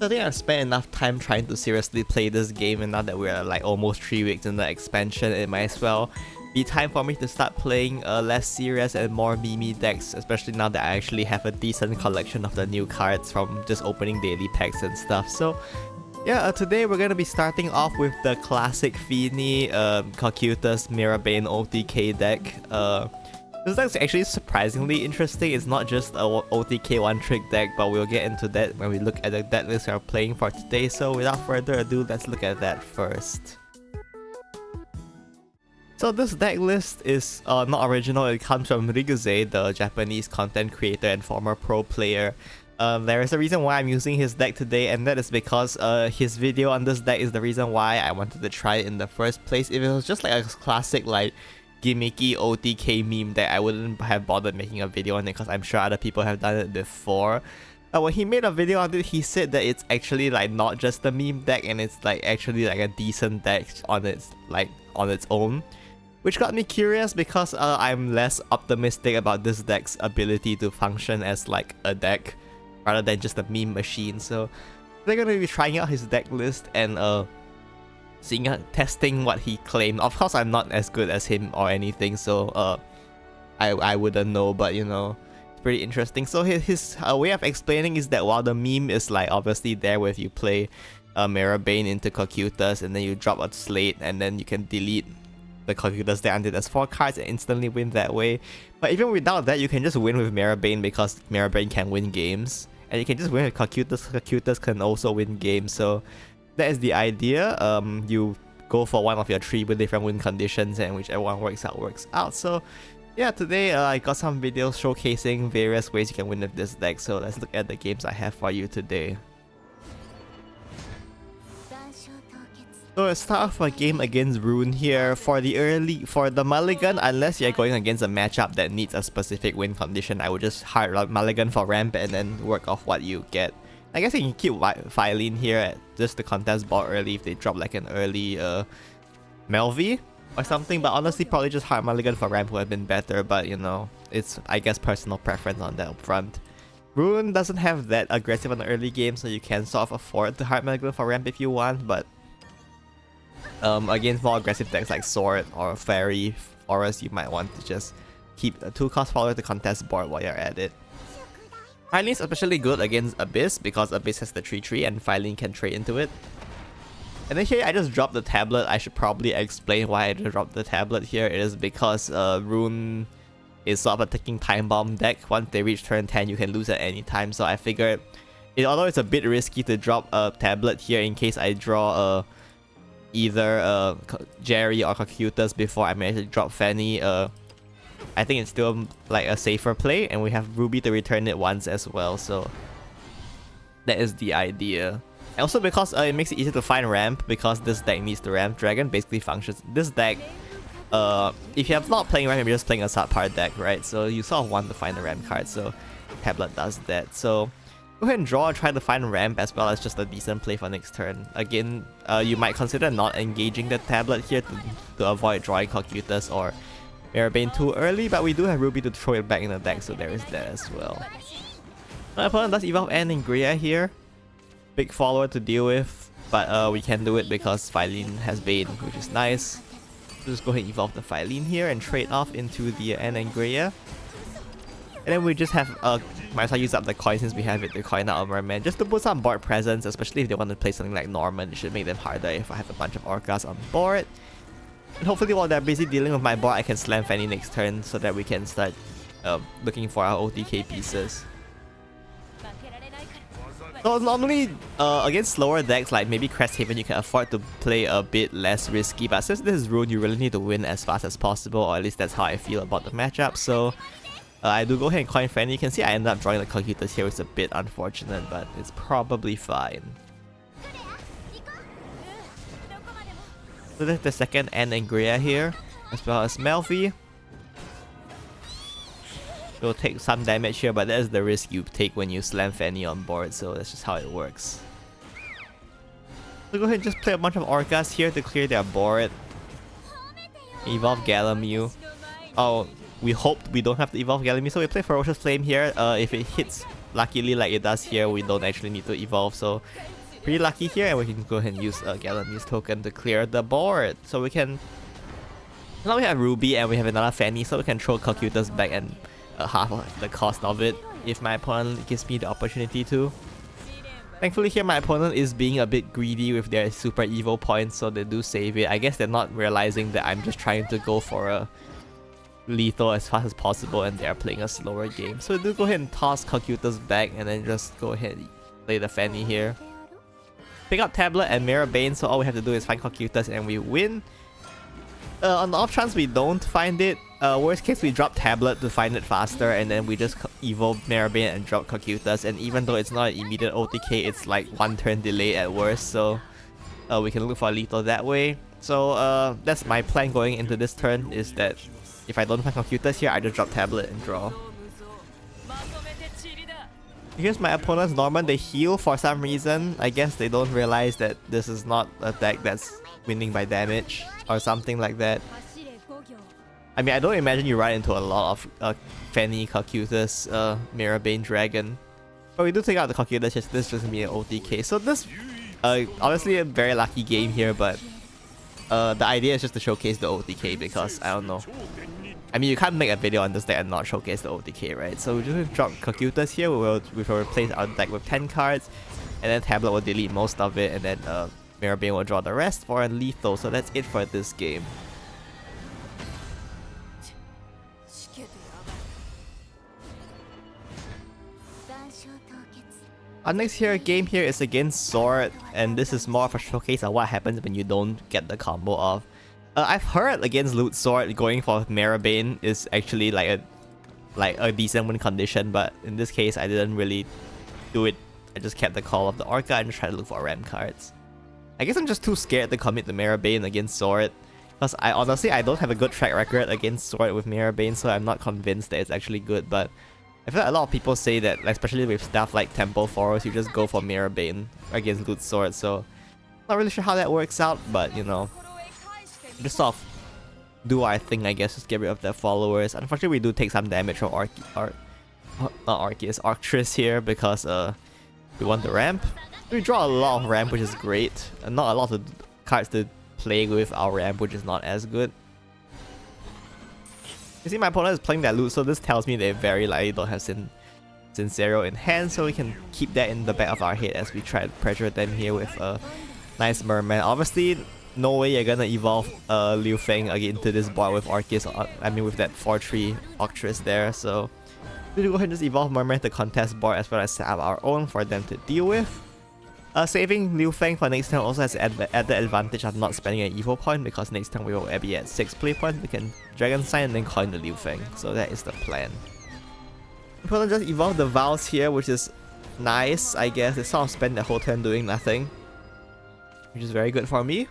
I think I've spent enough time trying to seriously play this game, and now that we're like almost 3 weeks in the expansion, it might as well be time for me to start playing less serious and more meme decks, especially now that I actually have a decent collection of the new cards from just opening daily packs and stuff. So yeah, today we're gonna be starting off with the classic Feeny Cocytus Mirabane OTK deck. This deck's actually surprisingly interesting. It's not just a OTK one-trick deck, but we'll get into that when we look at the deck list we're playing for today. So without further ado, let's look at that first. So this deck list is not original. It comes from Rigze, the Japanese content creator and former pro player. There is a reason why I'm using his deck today, and that is because his video on this deck is the reason why I wanted to try it in the first place. If it was just like a classic like gimmicky OTK meme deck, I wouldn't have bothered making a video on it because I'm sure other people have done it before. When he made a video on it, he said that it's actually like not just a meme deck, and it's like actually like a decent deck on its own. Which got me curious because I'm less optimistic about this deck's ability to function as like a deck rather than just a meme machine. So they're gonna be trying out his deck list and testing what he claimed. Of course, I'm not as good as him or anything, so I wouldn't know, but you know, it's pretty interesting. So his way of explaining is that while the meme is like obviously there with you play Mirabane into Cocytus and then you drop a slate and then you can delete the Cocytus deck until there's 4 cards and instantly win that way. But even without that, you can just win with Mirabane because Mirabane can win games. And you can just win with Cocytus. Cocytus can also win games. So that is the idea. You go for one of your 3 with different win conditions, and whichever one works out. So yeah, today I got some videos showcasing various ways you can win with this deck. So let's look at the games I have for you today. So let's start off a game against Rune here. For the mulligan, unless you're going against a matchup that needs a specific win condition, I would just hard mulligan for ramp and then work off what you get. I guess you can keep Phylene here at just the contest board early if they drop like an early Melvi or something, but honestly probably just hard mulligan for ramp would have been better, but you know, it's I guess personal preference on that up front. Rune doesn't have that aggressive on the early game, so you can sort of afford to hard mulligan for ramp if you want, but against more aggressive decks like Sword or Fairy Forest, you might want to just keep a 2-cost follower to contest board while you're at it. Phylene is especially good against Abyss because Abyss has the 3/3 and Phylene can trade into it. And then here I just dropped the tablet. I should probably explain why I just dropped the tablet here. It is because Rune is sort of a ticking time bomb deck. Once they reach turn 10, you can lose at any time. So I figured, although it's a bit risky to drop a tablet here in case I draw either Jerry or Cocytus before I manage to drop Fanny, I think it's still like a safer play, and we have Ruby to return it once as well, so that is the idea. And also because it makes it easier to find ramp, because this deck needs the ramp. Dragon basically functions. This deck, if you're not playing ramp, you're just playing a subpar deck, right? So you sort of want to find the ramp card, so Tablet does that. So go ahead and draw and try to find ramp as well as just a decent play for next turn. Again, you might consider not engaging the tablet here to avoid drawing Cocytus or Mirabane too early, but we do have Ruby to throw it back in the deck, so there is that as well. My opponent does evolve Anangria here. Big follower to deal with, but we can do it because Phylene has Bane, which is nice. So just go ahead and evolve the Phylene here and trade off into the Anangria. And then we just have, might as well use up the coin since we have it to coin out of Merman, just to put some board presence, especially if they want to play something like Norman. It should make them harder if I have a bunch of Orcas on board. And hopefully while they're busy dealing with my board, I can slam Fanny next turn so that we can start looking for our OTK pieces. So normally, against slower decks like maybe Crest Haven, you can afford to play a bit less risky, but since this is Rune, you really need to win as fast as possible, or at least that's how I feel about the matchup. So I do go ahead and coin Fanny. You can see I end up drawing the Cocytus here, which is a bit unfortunate, but it's probably fine. So that's the second Anangria here, as well as Melvi. We'll take some damage here, but that is the risk you take when you slam Fanny on board, so that's just how it works. So go ahead and just play a bunch of Orcas here to clear their board. Evolve Galamew. Oh, we hope we don't have to evolve Galamew, so we play Ferocious Flame here. If it hits luckily, like it does here, we don't actually need to evolve, so pretty lucky here, and we can go ahead and use a Galanese token to clear the board. So we can... Now we have Ruby and we have another Fanny, so we can throw Cocytus back and half of the cost of it if my opponent gives me the opportunity to. Thankfully here my opponent is being a bit greedy with their super evil points, so they do save it. I guess they're not realizing that I'm just trying to go for a lethal as fast as possible and they're playing a slower game. So do go ahead and toss Cocytus back and then just go ahead and play the Fanny here. Pick up Tablet and Mirror Bane, so all we have to do is find Cocytus and we win. On the off chance we don't find it, worst case we drop Tablet to find it faster and then we just evolve Mirror Bane and drop Cocytus, and even though it's not an immediate OTK, it's like 1 turn delay at worst, so we can look for a lethal that way. So that's my plan going into this turn, is that if I don't find Cocytus here, I just drop Tablet and draw. Here's my opponent's Norman, they heal for some reason. I guess they don't realize that this is not a deck that's winning by damage or something like that. I mean, I don't imagine you run into a lot of Fanny, Cocytus, Mirror Bane, Dragon. But we do take out the Cocytus, this is just me an OTK. So this, obviously a very lucky game here, but the idea is just to showcase the OTK because, I don't know. I mean, you can't make a video on this deck and not showcase the OTK, right? So we just drop Cocytus here, we will replace our deck with 10 cards, and then Tablet will delete most of it, and then Mirror Bane will draw the rest for a lethal. So that's it for this game. Our next game here is against Sword, and this is more of a showcase of what happens when you don't get the combo off. I've heard against Loot Sword going for Mirror Bane is actually like a decent win condition, but in this case I didn't really do it. I just kept the call of the Orca and just tried to look for RAM cards. I guess I'm just too scared to commit the Mirror Bane against Sword, because I honestly don't have a good track record against Sword with Mirror Bane, so I'm not convinced that it's actually good. But I feel like a lot of people say that, especially with stuff like Temple Forest, you just go for Mirror Bane against Loot Sword, so not really sure how that works out, but you know, just sort of do what I think, I guess, just get rid of their followers. Unfortunately, we do take some damage from Arcturus here because we want the ramp. We draw a lot of ramp, which is great, and not a lot of cards to play with our ramp, which is not as good. You see, my opponent is playing that loot, so this tells me they very likely don't have Sincero in hand, so we can keep that in the back of our head as we try to pressure them here with a nice Merman. Obviously, no way you're gonna evolve Liu Feng into this board with Arceus, I mean with that 4-3 Arcturus there, so we'll go ahead and just evolve Merman to contest board as well as set up our own for them to deal with. Saving Liu Feng for next turn also has the advantage of not spending an evil point, because next turn we will be at 6 play points. We can Dragon Sign and then coin the Liu Feng, so that is the plan. We're gonna just evolve the Vows here, which is nice, I guess. They sort of spend the whole turn doing nothing, which is very good for me.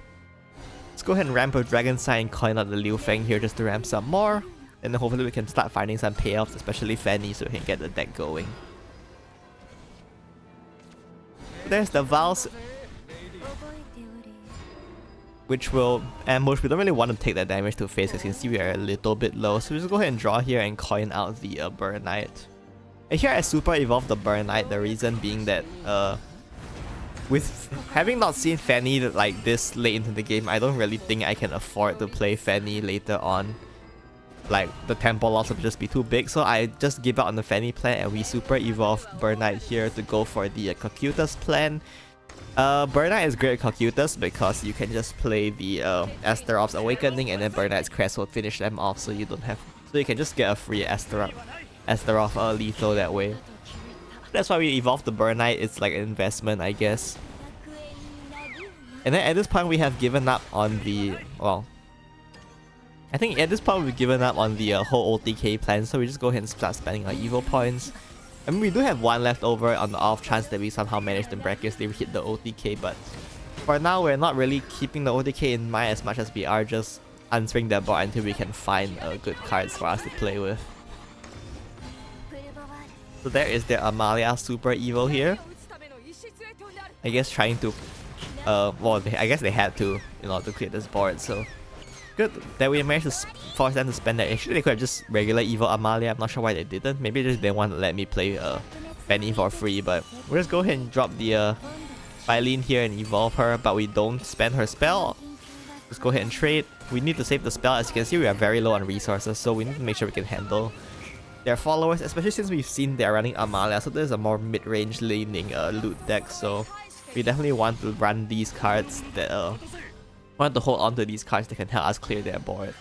Let's go ahead and ramp with Dragon Sign and coin out the Liu Feng here just to ramp some more, and then hopefully we can start finding some payoffs, especially Fanny, so we can get the deck going. There's the Vows, which will ambush. We don't really want to take that damage to face, because you can see we are a little bit low, so we just go ahead and draw here and coin out the Burn Knight. And here I super evolved the Burn Knight, the reason being that with having not seen Fanny like this late into the game, I don't really think I can afford to play Fanny later on. Like, the tempo loss would just be too big, so I just give up on the Fanny plan and we super evolve Burn Knight here to go for the Cocytus plan. Burn Knight is great at Cocytus because you can just play the Astaroth's Awakening, and then Burn Knight's Crest will finish them off, so you don't have, so you can just get a free Astaroth lethal that way. That's why we evolved the Burn Knight. It's like an investment, I guess. And then at this point we have given up on the, well, I think at this point we've given up on the whole OTK plan, so we just go ahead and start spending our evil points. I mean, we do have one left over on the off chance that we somehow manage to miraculously hit the OTK, but for now we're not really keeping the OTK in mind as much as we are just answering that board until we can find good cards for us to play with. So there is the Amalia Super Evil here. I guess trying to, well, I guess they had to, in order to clear this board, so good that we managed to force them to spend that. Actually, they could have just regular evil Amalia. I'm not sure why they didn't. Maybe they just didn't want to let me play Fanny for free, but we'll just go ahead and drop the Phylene here and evolve her, but we don't spend her spell. Let's go ahead and trade. We need to save the spell. As you can see, we are very low on resources, so we need to make sure we can handle their followers, especially since we've seen they're running Amalia, so there's a more mid-range laning loot deck, so we definitely want to run these cards that want to hold on to these cards that can help us clear their board.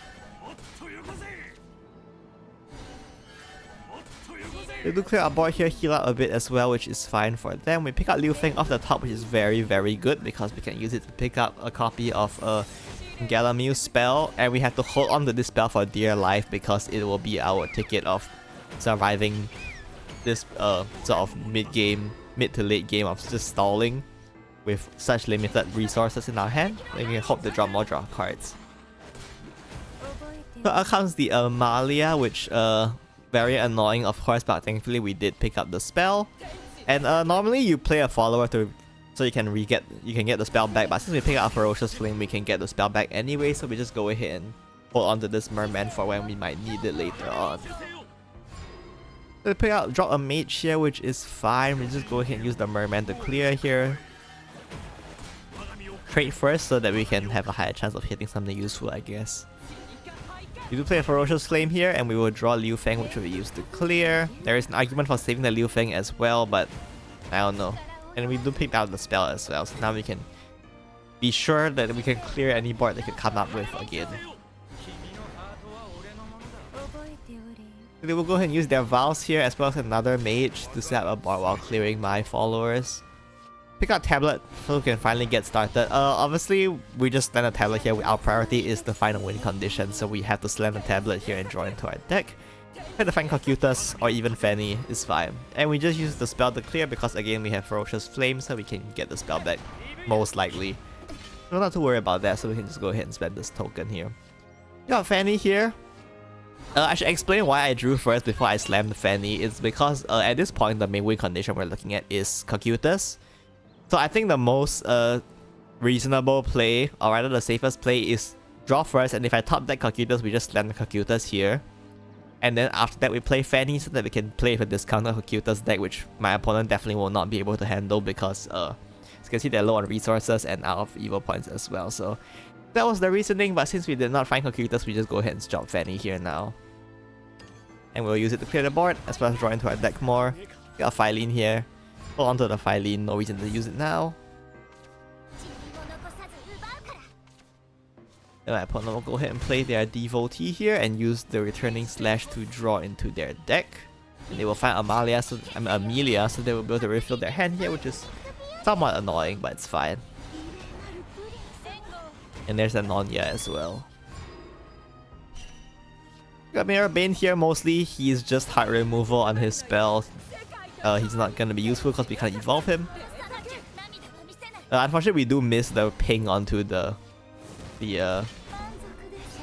We do clear our board here, heal up a bit as well, which is fine for them. We pick up Liu Feng off the top, which is very, very good because we can use it to pick up a copy of a Galamil spell, and we have to hold on to this spell for dear life because it will be our ticket of surviving this sort of mid to late game of just stalling with such limited resources in our hand. And we can hope to draw more draw cards. So out comes the Amalia, which very annoying of course, but thankfully we did pick up the spell. And normally you play a follower so you can get the spell back, but since we pick up a Ferocious Flame, we can get the spell back anyway, so we just go ahead and hold on to this merman for when we might need it later on. So we drop a mage here, which is fine. We just go ahead and use the merman to clear here. Trade first so that we can have a higher chance of hitting something useful, I guess. We do play a Ferocious Flame here, and we will draw Liu Feng, which will be used to clear. There is an argument for saving the Liu Feng as well, but I don't know. And we do pick out the spell as well, so now we can be sure that we can clear any board they could come up with again. They will go ahead and use their Vows here as well as another mage to set up a board while clearing my followers. Pick out Tablet so we can finally get started. Obviously, we just slam a Tablet here. Our priority is to find a win condition, so we have to slam the Tablet here and draw into our deck. Try to find Cocytus or even Fanny is fine. And we just use the spell to clear because again we have Ferocious Flame, so we can get the spell back most likely. So not to worry about that, so we can just go ahead and spend this token here. Got Fanny here. I should explain why I drew first before I slammed Fanny. It's because at this point the main win condition we're looking at is Cocytus. So I think the most reasonable play, or rather the safest play, is draw first, and if I top deck Cocytus, we just slam the Cocytus here. And then after that we play Fanny so that we can play with a discounted Cocytus deck, which my opponent definitely will not be able to handle because as you can see they're low on resources and out of evil points as well. So that was the reasoning, but since we did not find Cocytus, we just go ahead and drop Fanny here now. And we'll use it to clear the board as well as draw into our deck more. Got a Phylene here. Hold on to the Phylene, no reason to use it now. And my opponent will go ahead and play their Devotee here and use the Returning Slash to draw into their deck. And they will find Amelia, so they will be able to refill their hand here, which is somewhat annoying, but it's fine. And there's a Nonya as well. Got Mirror Bane here mostly. He's just heart removal on his spell. He's not gonna be useful because we can't evolve him. Unfortunately, we do miss the ping onto the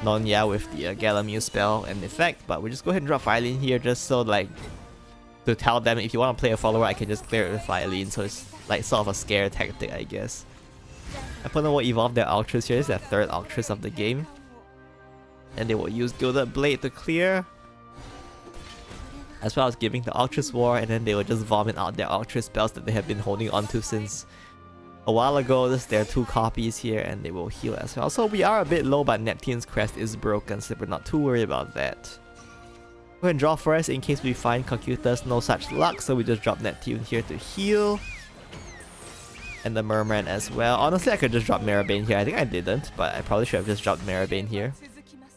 Nonya with the Galamil spell and effect, but we just go ahead and drop Phylene here just so like to tell them if you want to play a follower, I can just clear it with Phylene, so it's like sort of a scare tactic, I guess. Opponent will evolve their Ultras here. This is their third Ultras of the game. And they will use Gilded Blade to clear, as well as giving the Ultras War, and then they will just vomit out their Ultra spells that they have been holding onto since a while ago. This is their 2 copies here, and they will heal as well. So we are a bit low, but Neptune's Crest is broken, so we're not too worried about that. Go ahead and draw first in case we find Cocytus. No such luck, so we just drop Neptune here to heal. And the Merman as well. Honestly, I could just drop Maribane here. I think I didn't, but I probably should have just dropped Maribane here.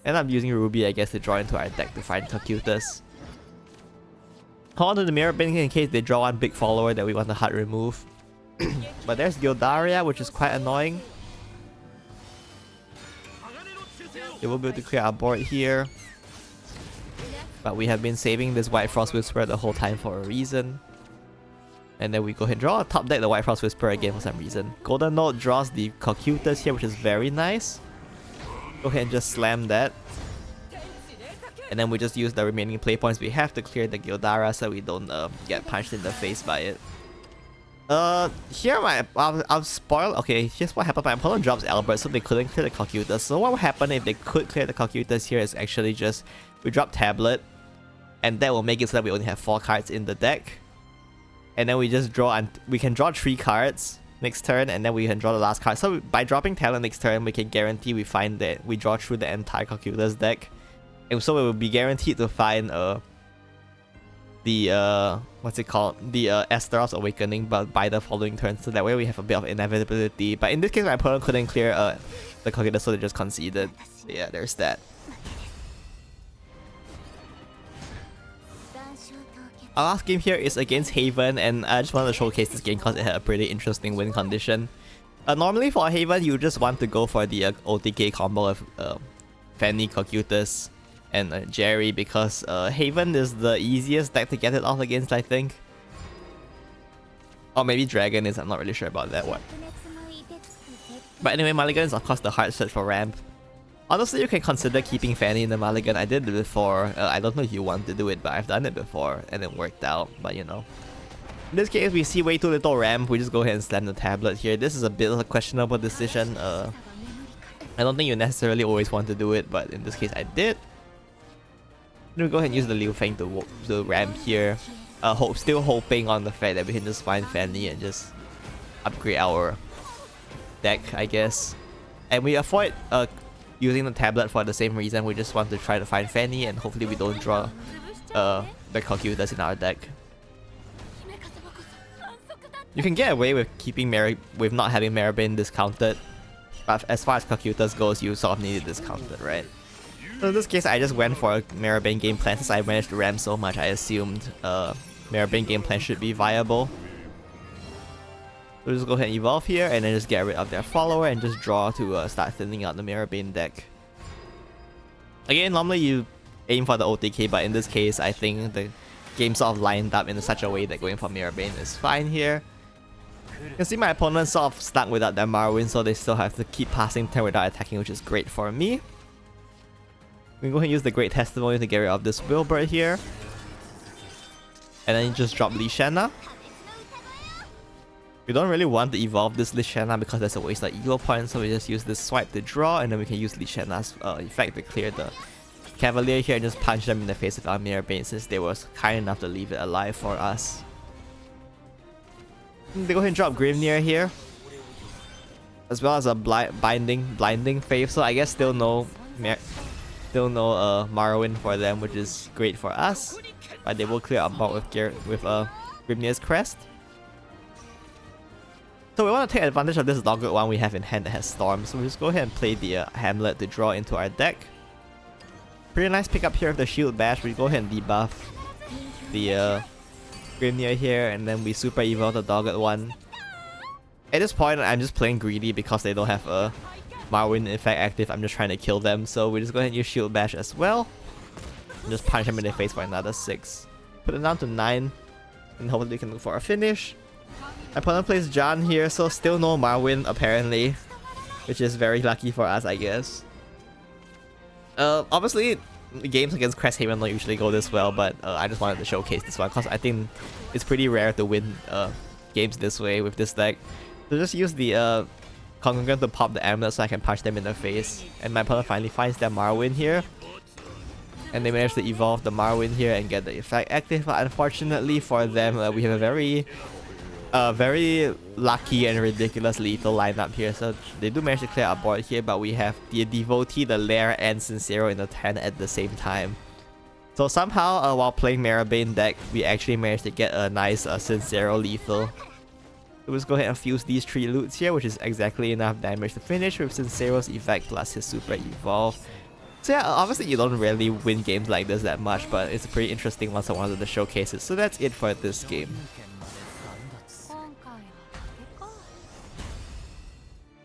And I'm using Ruby, I guess, to draw into our deck to find Cocytus. Hold on to the Maribane in case they draw one big follower that we want to hard remove. But there's Gildaria, which is quite annoying. They will be able to clear our board here. But we have been saving this White Frost Whisperer the whole time for a reason. And then we go ahead and draw, top deck the White Frost Whisperer again for some reason. Golden Note draws the Cocytus here, which is very nice. Go ahead and just slam that. And then we just use the remaining play points we have to clear the Gildara so we don't get punched in the face by it. Here I'll spoil. Okay, here's what happened. My opponent drops Albert, so they couldn't clear the Cocytus. So what would happen if they could clear the Cocytus here is actually just we drop Tablet, and that will make it so that we only have 4 cards in the deck. and then we just draw, and we can draw 3 cards next turn, and then we can draw the last card. So by dropping talent next turn, we can guarantee we find that we draw through the entire Cocytus deck, and so we will be guaranteed to find the what's it called, the Astaroth's Awakening, but by the following turn, so that way we have a bit of inevitability. But in this case, my opponent couldn't clear the Cocytus, so they just conceded. So yeah, there's that. Our last game here is against Haven, and I just wanted to showcase this game because it had a pretty interesting win condition. Normally for Haven, you just want to go for the OTK combo of Fanny, Cocytus, and Jerry, because Haven is the easiest deck to get it off against, I think. Or maybe Dragon is, I'm not really sure about that one. But anyway, Mulligan is of course the hard search for ramp. Honestly, you can consider keeping Fanny in the Mulligan. I did it before. I don't know if you want to do it, but I've done it before and it worked out, but you know. In this case, we see way too little ramp. We just go ahead and slam the tablet here. This is a bit of a questionable decision. I don't think you necessarily always want to do it, but in this case I did. We'll go ahead and use the Liu Feng to ramp here. Still hoping on the fact that we can just find Fanny and just upgrade our deck, I guess. And we avoid using the tablet for the same reason. We just want to try to find Fanny, and hopefully we don't draw the Cocytus in our deck. You can get away with keeping with not having Maribane discounted, but as far as Cocytus goes, you sort of need it discounted, right? So in this case, I just went for a Maribane game plan. Since I managed to ramp so much, I assumed Maribane game plan should be viable. So just go ahead and evolve here, and then just get rid of their follower and just draw to start thinning out the Maribane deck. Again, normally you aim for the OTK, but in this case, I think the game sort of lined up in such a way that going for Maribane is fine here. You can see my opponent sort of stuck without their Marwin, so they still have to keep passing turn without attacking, which is great for me. We can go ahead and use the Great Testimony to get rid of this Wilbur here. And then you just drop Lishana. We don't really want to evolve this Lishana because there's a waste of ego points, so we just use this swipe to draw, and then we can use Lishana's effect to clear the Cavalier here and just punch them in the face with our Maribane, since they were kind enough to leave it alive for us. They go ahead and drop Grimnir here, as well as a blinding Faith, so I guess still no Morrowind for them, which is great for us. But they will clear up with Grimnir's Crest. So we want to take advantage of this dogged one we have in hand that has Storm, so we just go ahead and play the Hamlet to draw into our deck. Pretty nice pickup here with the Shield Bash. We go ahead and debuff the Grimnir here, and then we super evolve the dogged one. At this point, I'm just playing greedy because they don't have a Marwin effect active. I'm just trying to kill them, so we just go ahead and use Shield Bash as well. And just punch them in the face for another 6. Put it down to 9, and hopefully we can look for a finish. My opponent plays John here, so still no Marwin apparently, which is very lucky for us, I guess. Obviously, games against Crest Haven don't usually go this well, but I just wanted to showcase this one because I think it's pretty rare to win games this way with this deck. So just use the Congregant to pop the amulet so I can punch them in the face, and my opponent finally finds their Marwin here. And they managed to evolve the Marwin here and get the effect active, but unfortunately for them, we have a very lucky and ridiculous lethal lineup here. So they do manage to clear our board here, but we have the Devotee, the Lair, and Sincero in the 10 at the same time. So somehow, while playing Maribane deck, we actually managed to get a nice Sincero lethal. So let's go ahead and fuse these 3 loots here, which is exactly enough damage to finish with Sincero's effect plus his super evolve. So yeah, obviously you don't really win games like this that much, but it's a pretty interesting one, so I wanted to showcase it. So that's it for this game.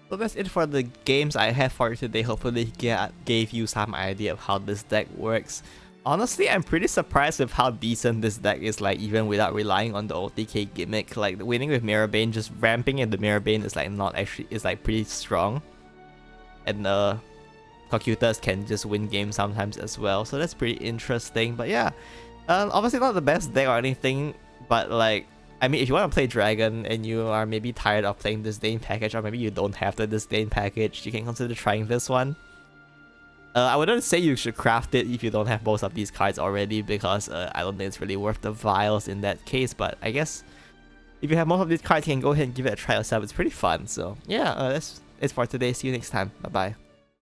So that's it for the games I have for you today. Hopefully gave you some idea of how this deck works. Honestly, I'm pretty surprised with how decent this deck is, like even without relying on the OTK gimmick. Like winning with Maribane, just ramping in the Maribane is like not actually, is like pretty strong. And Cocytus can just win games sometimes as well, so that's pretty interesting. But yeah, obviously not the best deck or anything, but like, I mean, if you want to play Dragon and you are maybe tired of playing Disdain package, or maybe you don't have the Disdain package, you can consider trying this one. I wouldn't say you should craft it if you don't have most of these cards already, because I don't think it's really worth the vials in that case, but I guess if you have most of these cards, you can go ahead and give it a try yourself. It's pretty fun. So yeah, that's it for today. See you next time. Bye bye.